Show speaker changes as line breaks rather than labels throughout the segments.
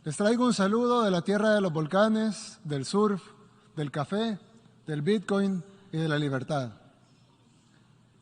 Les traigo un saludo de la tierra de los volcanes, del surf, del café, del Bitcoin y de la libertad.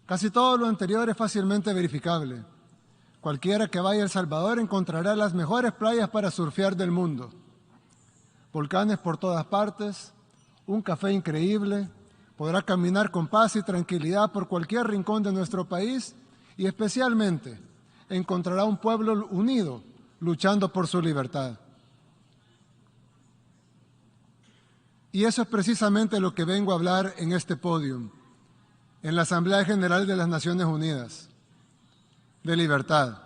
Casi todo lo anterior es fácilmente verificable. Cualquiera que vaya a El Salvador encontrará las mejores playas para surfear del mundo. Volcanes por todas partes, un café increíble, podrá caminar con paz y tranquilidad por cualquier rincón de nuestro país y especialmente encontrará un pueblo unido luchando por su libertad. Y eso es precisamente lo que vengo a hablar en este podium, en la Asamblea General de las Naciones Unidas, de libertad.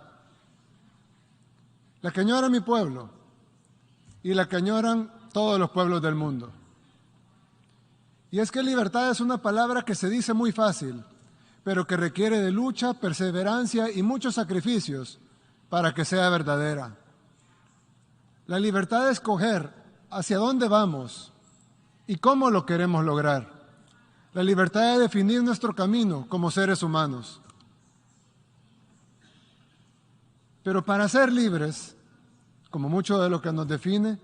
La que añora mi pueblo y la que añoran todos los pueblos del mundo. Y es que libertad es una palabra que se dice muy fácil, pero que requiere de lucha, perseverancia y muchos sacrificios para que sea verdadera. La libertad de escoger hacia dónde vamos y cómo lo queremos lograr. La libertad de definir nuestro camino como seres humanos. Pero para ser libres, como mucho de lo que nos define,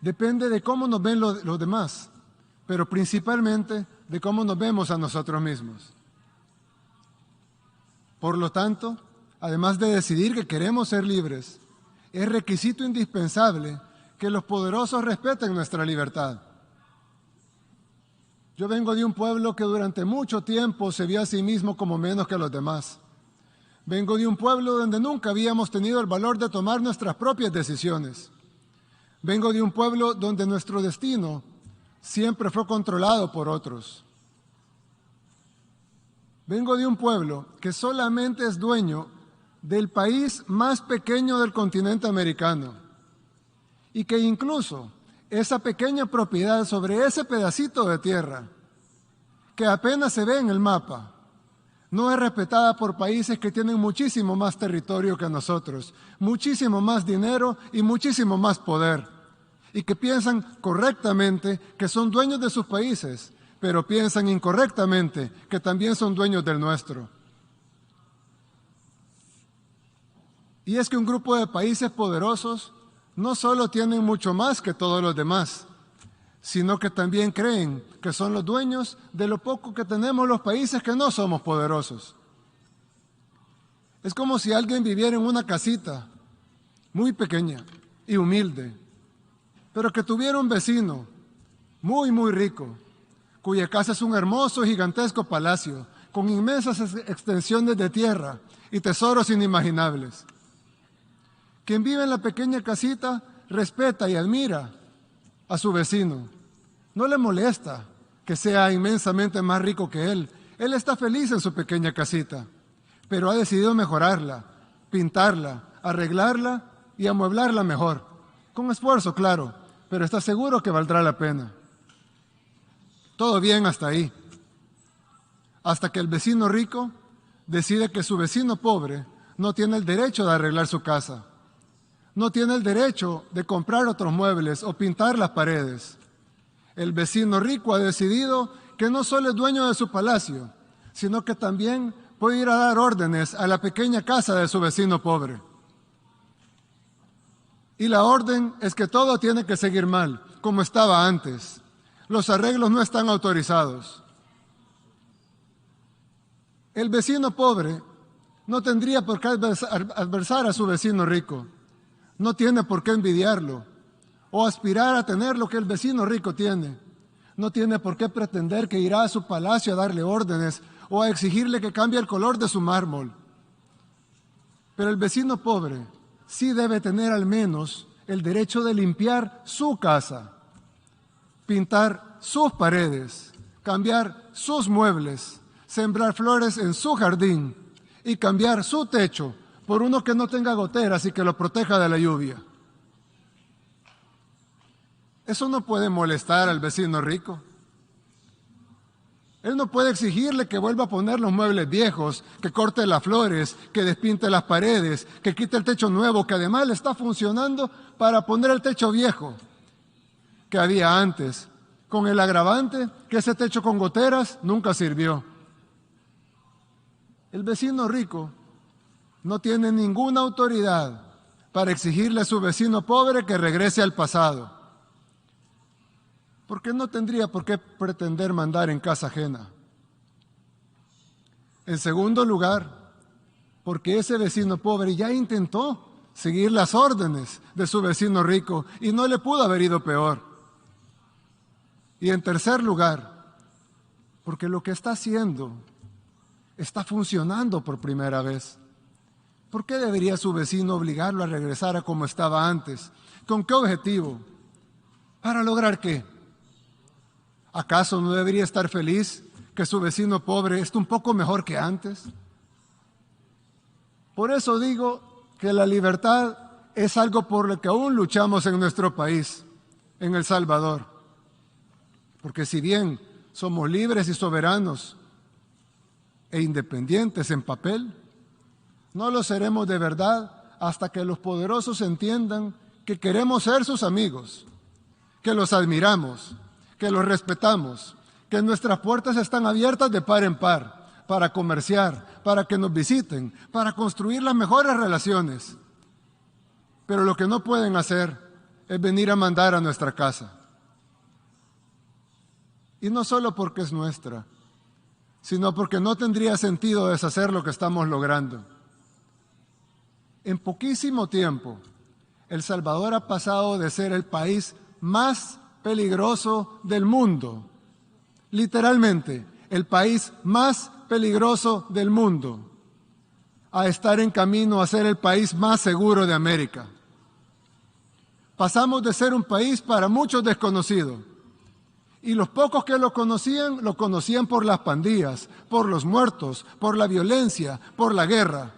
depende de cómo nos ven los demás, pero principalmente de cómo nos vemos a nosotros mismos. Por lo tanto, además de decidir que queremos ser libres, es requisito indispensable que los poderosos respeten nuestra libertad. Yo vengo de un pueblo que durante mucho tiempo se vio a sí mismo como menos que los demás. Vengo de un pueblo donde nunca habíamos tenido el valor de tomar nuestras propias decisiones. Vengo de un pueblo donde nuestro destino siempre fue controlado por otros. Vengo de un pueblo que solamente es dueño del país más pequeño del continente americano y que incluso esa pequeña propiedad sobre ese pedacito de tierra, que apenas se ve en el mapa, no es respetada por países que tienen muchísimo más territorio que nosotros, muchísimo más dinero y muchísimo más poder, y que piensan correctamente que son dueños de sus países, pero piensan incorrectamente que también son dueños del nuestro. Y es que un grupo de países poderosos no solo tienen mucho más que todos los demás, sino que también creen que son los dueños de lo poco que tenemos los países que no somos poderosos. Es como si alguien viviera en una casita muy pequeña y humilde, pero que tuviera un vecino muy rico, cuya casa es un hermoso, gigantesco palacio, con inmensas extensiones de tierra y tesoros inimaginables. Quien vive en la pequeña casita respeta y admira a su vecino. No le molesta que sea inmensamente más rico que él. Él está feliz en su pequeña casita, pero ha decidido mejorarla, pintarla, arreglarla y amueblarla mejor. Con esfuerzo, claro, pero está seguro que valdrá la pena. Todo bien hasta ahí. Hasta que el vecino rico decide que su vecino pobre no tiene el derecho de arreglar su casa. No tiene el derecho de comprar otros muebles o pintar las paredes. El vecino rico ha decidido que no solo es dueño de su palacio, sino que también puede ir a dar órdenes a la pequeña casa de su vecino pobre. Y la orden es que todo tiene que seguir mal, como estaba antes. Los arreglos no están autorizados. El vecino pobre no tendría por qué adversar a su vecino rico. No tiene por qué envidiarlo o aspirar a tener lo que el vecino rico tiene. No tiene por qué pretender que irá a su palacio a darle órdenes o a exigirle que cambie el color de su mármol. Pero el vecino pobre sí debe tener al menos el derecho de limpiar su casa, pintar sus paredes, cambiar sus muebles, sembrar flores en su jardín y cambiar su techo por uno que no tenga goteras y que lo proteja de la lluvia. Eso no puede molestar al vecino rico. Él no puede exigirle que vuelva a poner los muebles viejos, que corte las flores, que despinte las paredes, que quite el techo nuevo, que además le está funcionando para poner el techo viejo que había antes, con el agravante que ese techo con goteras nunca sirvió. El vecino rico no tiene ninguna autoridad para exigirle a su vecino pobre que regrese al pasado, porque no tendría por qué pretender mandar en casa ajena. En segundo lugar, porque ese vecino pobre ya intentó seguir las órdenes de su vecino rico y no le pudo haber ido peor. Y en tercer lugar, porque lo que está haciendo está funcionando por primera vez. ¿Por qué debería su vecino obligarlo a regresar a como estaba antes? ¿Con qué objetivo? ¿Para lograr qué? ¿Acaso no debería estar feliz que su vecino pobre esté un poco mejor que antes? Por eso digo que la libertad es algo por lo que aún luchamos en nuestro país, en El Salvador. Porque si bien somos libres y soberanos e independientes en papel, no lo seremos de verdad hasta que los poderosos entiendan que queremos ser sus amigos, que los admiramos, que los respetamos, que nuestras puertas están abiertas de par en par para comerciar, para que nos visiten, para construir las mejores relaciones. Pero lo que no pueden hacer es venir a mandar a nuestra casa. Y no solo porque es nuestra, sino porque no tendría sentido deshacer lo que estamos logrando. En poquísimo tiempo, El Salvador ha pasado de ser el país más peligroso del mundo, literalmente, el país más peligroso del mundo, a estar en camino a ser el país más seguro de América. Pasamos de ser un país para muchos desconocido, y los pocos que lo conocían por las pandillas, por los muertos, por la violencia, por la guerra.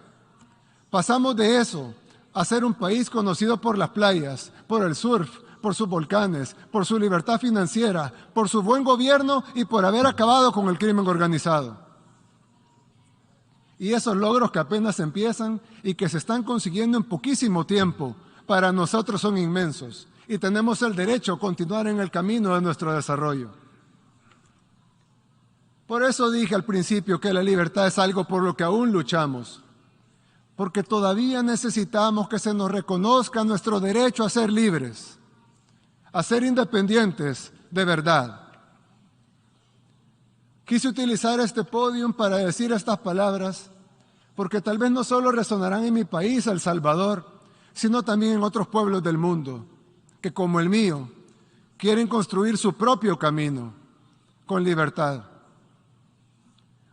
Pasamos de eso a ser un país conocido por las playas, por el surf, por sus volcanes, por su libertad financiera, por su buen gobierno y por haber acabado con el crimen organizado. Y esos logros que apenas empiezan y que se están consiguiendo en poquísimo tiempo, para nosotros son inmensos y tenemos el derecho a continuar en el camino de nuestro desarrollo. Por eso dije al principio que la libertad es algo por lo que aún luchamos, porque todavía necesitamos que se nos reconozca nuestro derecho a ser libres, a ser independientes de verdad. Quise utilizar este podio para decir estas palabras, porque tal vez no solo resonarán en mi país, El Salvador, sino también en otros pueblos del mundo, que como el mío, quieren construir su propio camino, con libertad.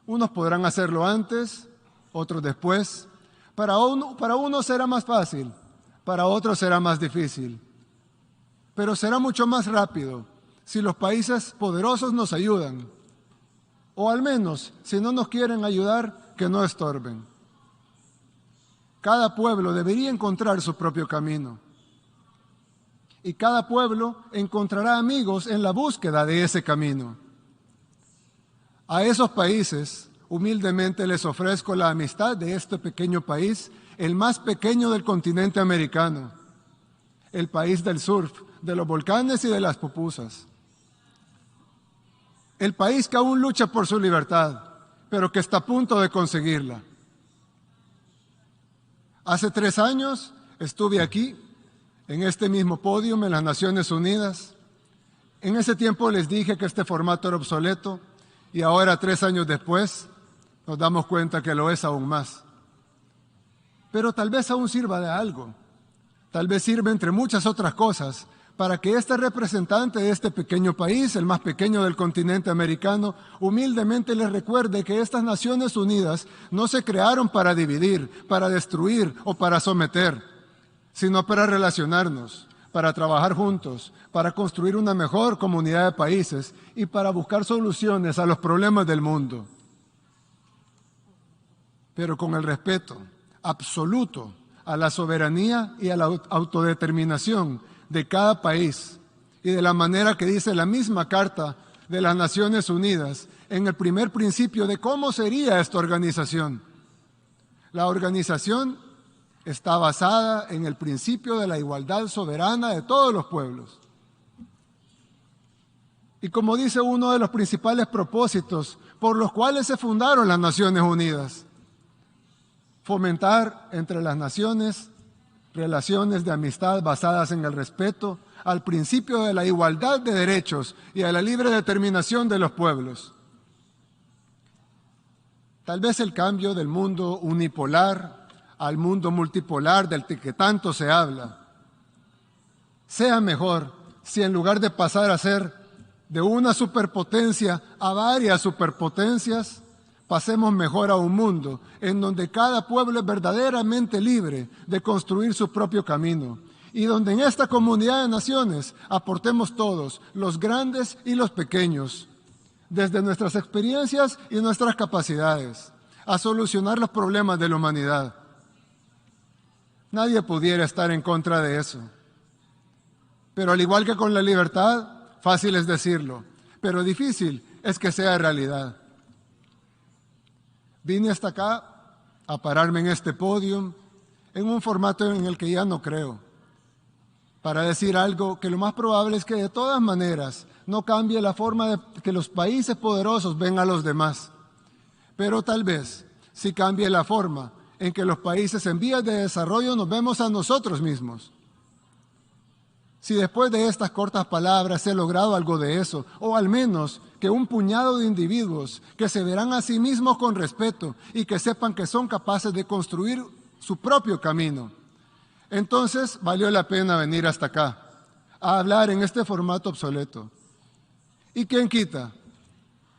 Unos podrán hacerlo antes, otros después. Para unos será más fácil, para otros será más difícil. Pero será mucho más rápido si los países poderosos nos ayudan, o al menos, si no nos quieren ayudar, que no estorben. Cada pueblo debería encontrar su propio camino. Y cada pueblo encontrará amigos en la búsqueda de ese camino. A esos países, humildemente les ofrezco la amistad de este pequeño país, el más pequeño del continente americano, el país del surf, de los volcanes y de las pupusas. El país que aún lucha por su libertad, pero que está a punto de conseguirla. Hace 3 años estuve aquí, en este mismo podio, en las Naciones Unidas. En ese tiempo les dije que este formato era obsoleto y ahora, 3 años después, nos damos cuenta que lo es aún más. Pero tal vez aún sirva de algo. Tal vez sirva, entre muchas otras cosas, para que este representante de este pequeño país, el más pequeño del continente americano, humildemente les recuerde que estas Naciones Unidas no se crearon para dividir, para destruir o para someter, sino para relacionarnos, para trabajar juntos, para construir una mejor comunidad de países y para buscar soluciones a los problemas del mundo. Pero con el respeto absoluto a la soberanía y a la autodeterminación de cada país y de la manera que dice la misma Carta de las Naciones Unidas en el primer principio de cómo sería esta organización. La organización está basada en el principio de la igualdad soberana de todos los pueblos. Y como dice uno de los principales propósitos por los cuales se fundaron las Naciones Unidas, fomentar entre las naciones relaciones de amistad basadas en el respeto al principio de la igualdad de derechos y a la libre determinación de los pueblos. Tal vez el cambio del mundo unipolar al mundo multipolar del que tanto se habla sea mejor si en lugar de pasar a ser de una superpotencia a varias superpotencias, pasemos mejor a un mundo en donde cada pueblo es verdaderamente libre de construir su propio camino y donde en esta comunidad de naciones aportemos todos, los grandes y los pequeños, desde nuestras experiencias y nuestras capacidades, a solucionar los problemas de la humanidad. Nadie pudiera estar en contra de eso. Pero al igual que con la libertad, fácil es decirlo, pero difícil es que sea realidad. Vine hasta acá a pararme en este podio, en un formato en el que ya no creo, para decir algo que lo más probable es que de todas maneras no cambie la forma de que los países poderosos ven a los demás, pero tal vez sí cambie la forma en que los países en vías de desarrollo nos vemos a nosotros mismos. Si después de estas cortas palabras he logrado algo de eso, o al menos que un puñado de individuos que se verán a sí mismos con respeto y que sepan que son capaces de construir su propio camino, entonces valió la pena venir hasta acá, a hablar en este formato obsoleto. ¿Y quién quita?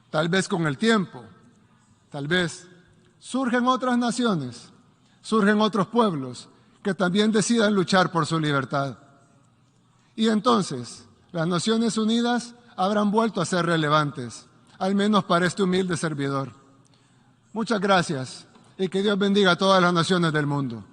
Tal vez con el tiempo, tal vez surgen otras naciones, surgen otros pueblos que también decidan luchar por su libertad. Y entonces las Naciones Unidas habrán vuelto a ser relevantes, al menos para este humilde servidor. Muchas gracias y que Dios bendiga a todas las naciones del mundo.